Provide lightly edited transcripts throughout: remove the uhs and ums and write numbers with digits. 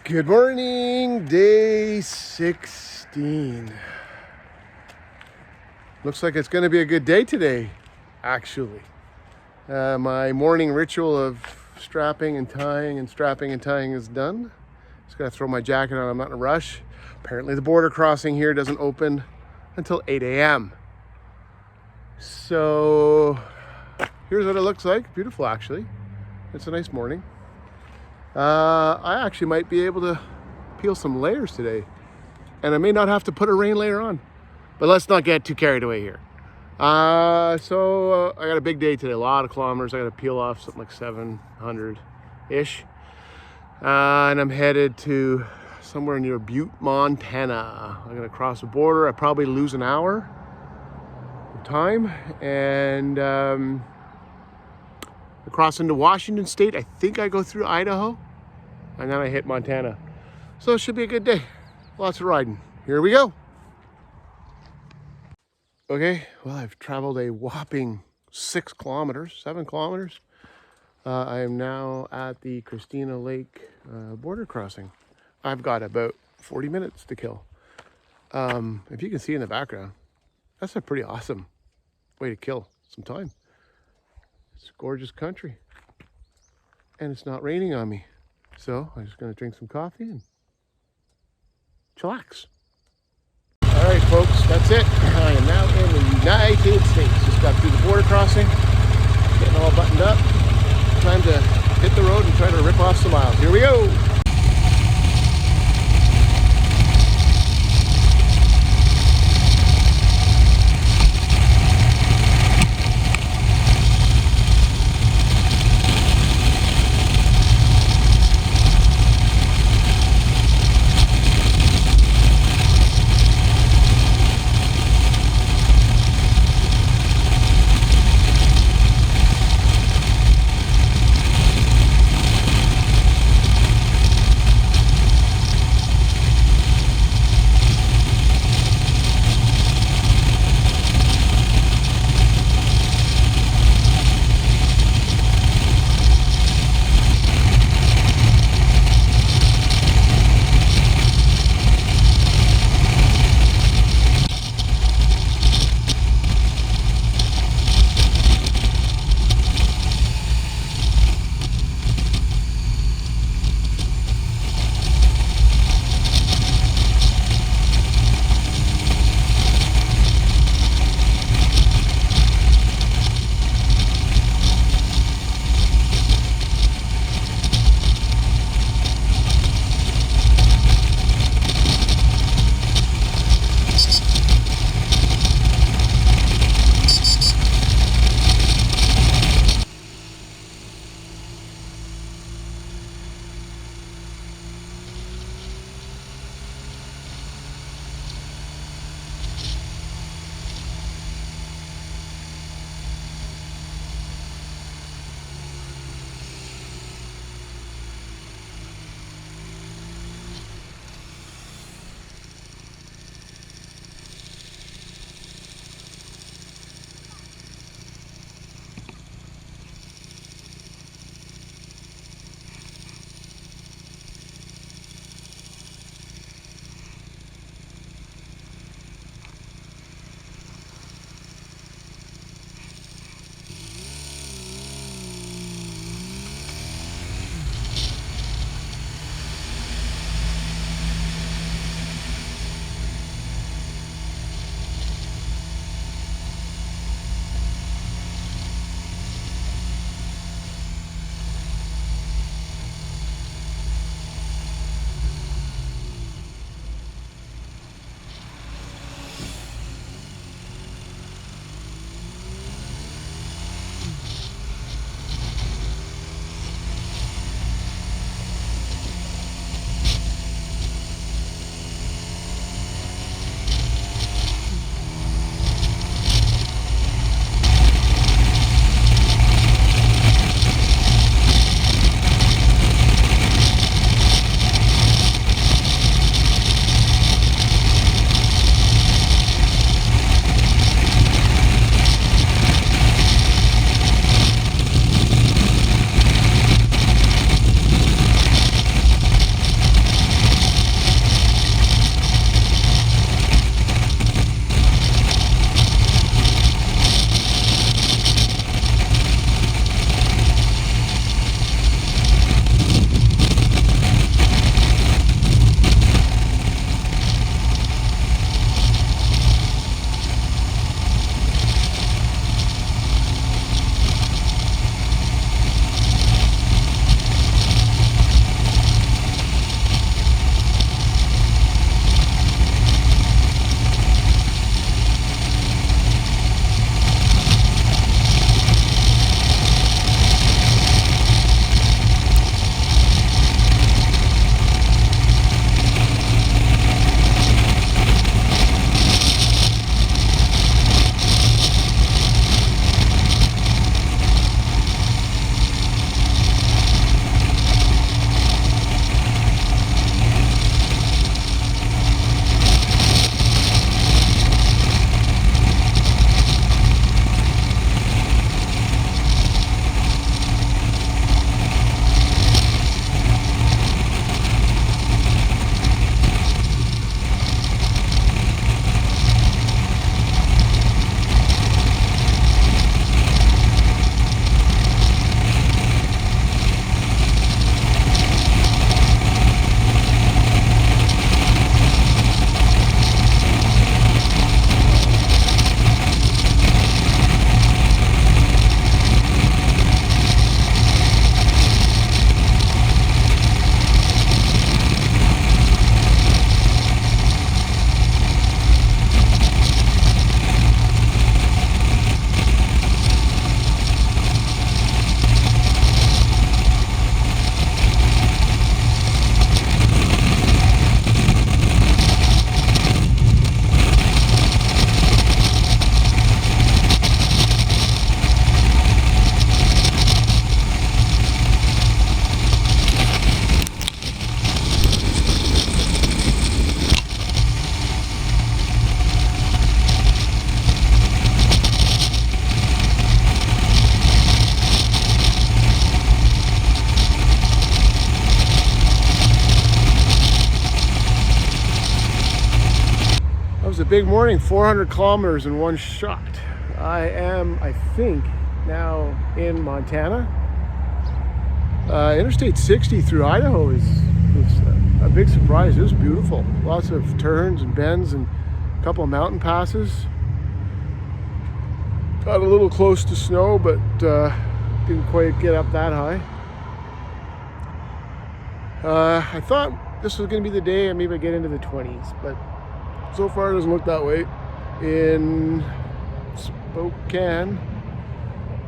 Good morning, day 16. Looks like it's going to be a good day today, actually. My morning ritual of strapping and tying is done. Just got to throw my jacket on. I'm not in a rush. Apparently the border crossing here doesn't open until 8 a.m. So here's what it looks like. Beautiful, actually. It's a nice morning. I actually might be able to peel some layers today, and I may not have to put a rain layer on, but let's not get too carried away here. So I got a big day today, a lot of kilometers. I got to peel off something like 700-ish, and I'm headed to somewhere near Butte, Montana. I'm gonna cross the border. I probably lose an hour of time, and across into Washington State. I think I go through Idaho, and then I hit Montana. So it should be a good day. Lots of riding. Here we go. Okay, well, I've traveled a whopping 7 kilometers. I am now at the Christina Lake border crossing. I've got about 40 minutes to kill. If you can see in the background, that's a pretty awesome way to kill some time. It's gorgeous country, and it's not raining on me. So I'm just gonna drink some coffee and chillax. All right, folks, that's it. I am now in the United States. Just got through the border crossing, getting all buttoned up. Time to hit the road and try to rip off some miles. Here we go. was a big morning, 400 kilometers in one shot. I am, I think, now in Montana. Interstate 60 through Idaho is a big surprise. It was beautiful. Lots of turns and bends and a couple of mountain passes. Got a little close to snow, but didn't quite get up that high. I thought this was going to be the day and maybe I'd get into the 20s, but so far it doesn't look that way. In Spokane,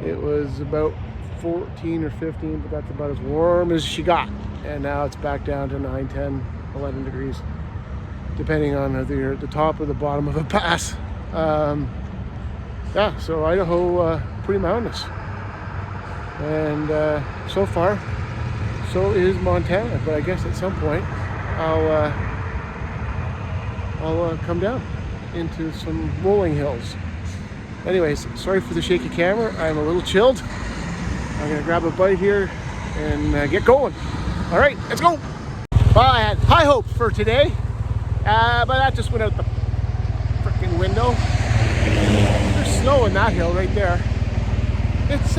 it was about 14 or 15, but that's about as warm as she got. And now it's back down to 9, 10, 11 degrees, depending on whether you're at the top or the bottom of a pass. Yeah, so Idaho, pretty mountainous. And so far, so is Montana. But I guess at some point, I'll come down into some rolling hills. Anyways, sorry for the shaky camera. I'm a little chilled. I'm gonna grab a bite here and get going. All right, let's go. Well, I had high hopes for today, but that just went out the freaking window. There's snow in that hill right there. It's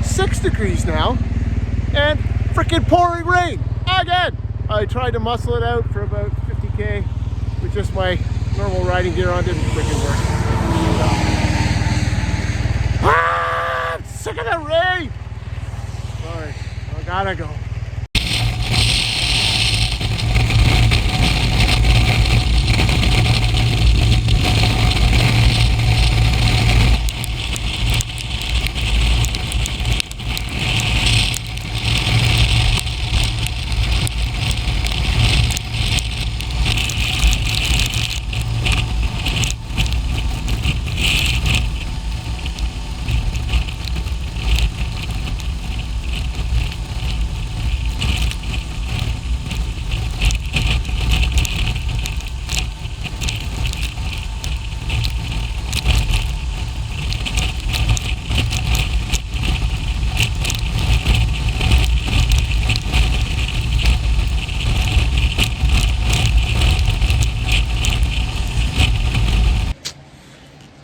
6 degrees now and freaking pouring rain again. I tried to muscle it out for about 50K with just my normal riding gear on. Didn't freaking work. I'm sick of the rain. Sorry, I gotta go.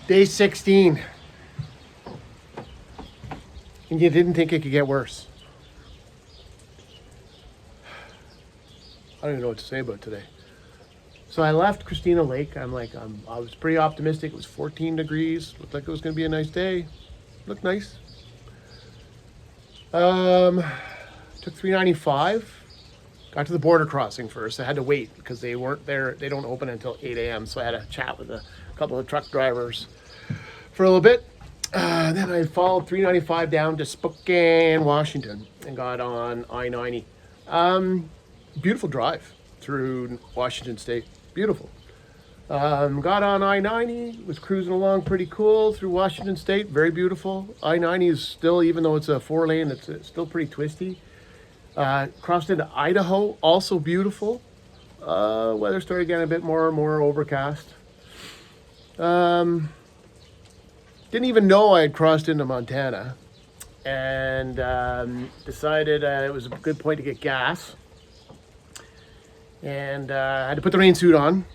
Day 16. And you didn't think it could get worse. I don't even know what to say about today. So I left Christina Lake. I was pretty optimistic. It was 14 degrees. Looked like it was going to be a nice day. Looked nice. Took 395. Got to the border crossing first. I had to wait because they weren't there. They don't open until 8 a.m. So I had a chat with a couple of truck drivers for a little bit. Then I followed 395 down to Spokane, Washington, and got on I-90. Beautiful drive through Washington State. Beautiful. Got on I-90, was cruising along pretty cool through Washington State. Very beautiful. I-90 is still, even though it's a 4-lane, it's still pretty twisty. Crossed into Idaho, also beautiful. Weather started getting a bit more and more overcast. Didn't even know I had crossed into Montana, and decided it was a good point to get gas. And I had to put the rain suit on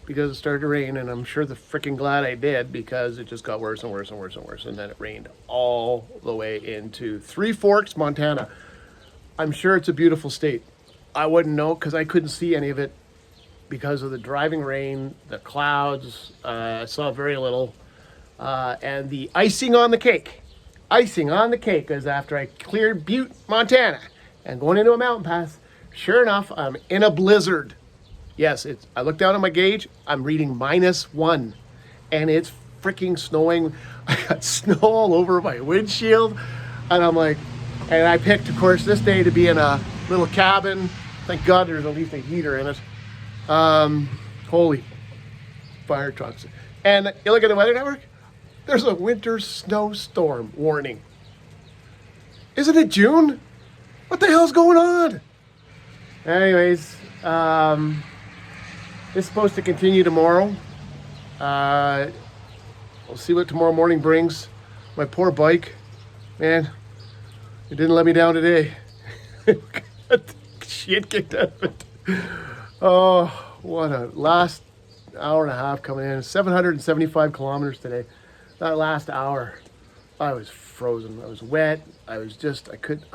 because it started to rain, and I'm sure the freaking glad I did, because it just got worse and worse and worse and worse. And then it rained all the way into Three Forks, Montana. I'm sure it's a beautiful state. I wouldn't know because I couldn't see any of it because of the driving rain, the clouds. I saw very little. And the icing on the cake is after I cleared Butte, Montana, and going into a mountain pass, sure enough, I'm in a blizzard. Yes, I look down at my gauge, I'm reading -1, and it's freaking snowing. I got snow all over my windshield, and I'm like, and I picked, of course, this day to be in a little cabin. Thank God there's at least a heater in it. Holy fire trucks. And you look at the Weather Network, there's a winter snowstorm warning. Isn't it June? What the hell's going on? Anyways, it's supposed to continue tomorrow. We'll see what tomorrow morning brings. My poor bike, man, it didn't let me down today. Got shit kicked out of it. Oh, what a last hour and a half coming in. 775 kilometers today. That last hour, I was frozen. I was wet. I was just, I couldn't.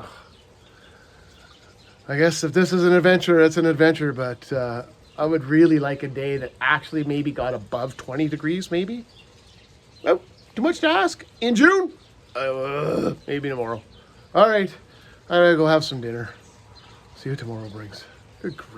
I guess if this is an adventure, it's an adventure, but I would really like a day that actually maybe got above 20 degrees, maybe. Oh, too much to ask? In June? Maybe tomorrow. All right, I'm gonna go have some dinner. See what tomorrow brings. Good grief.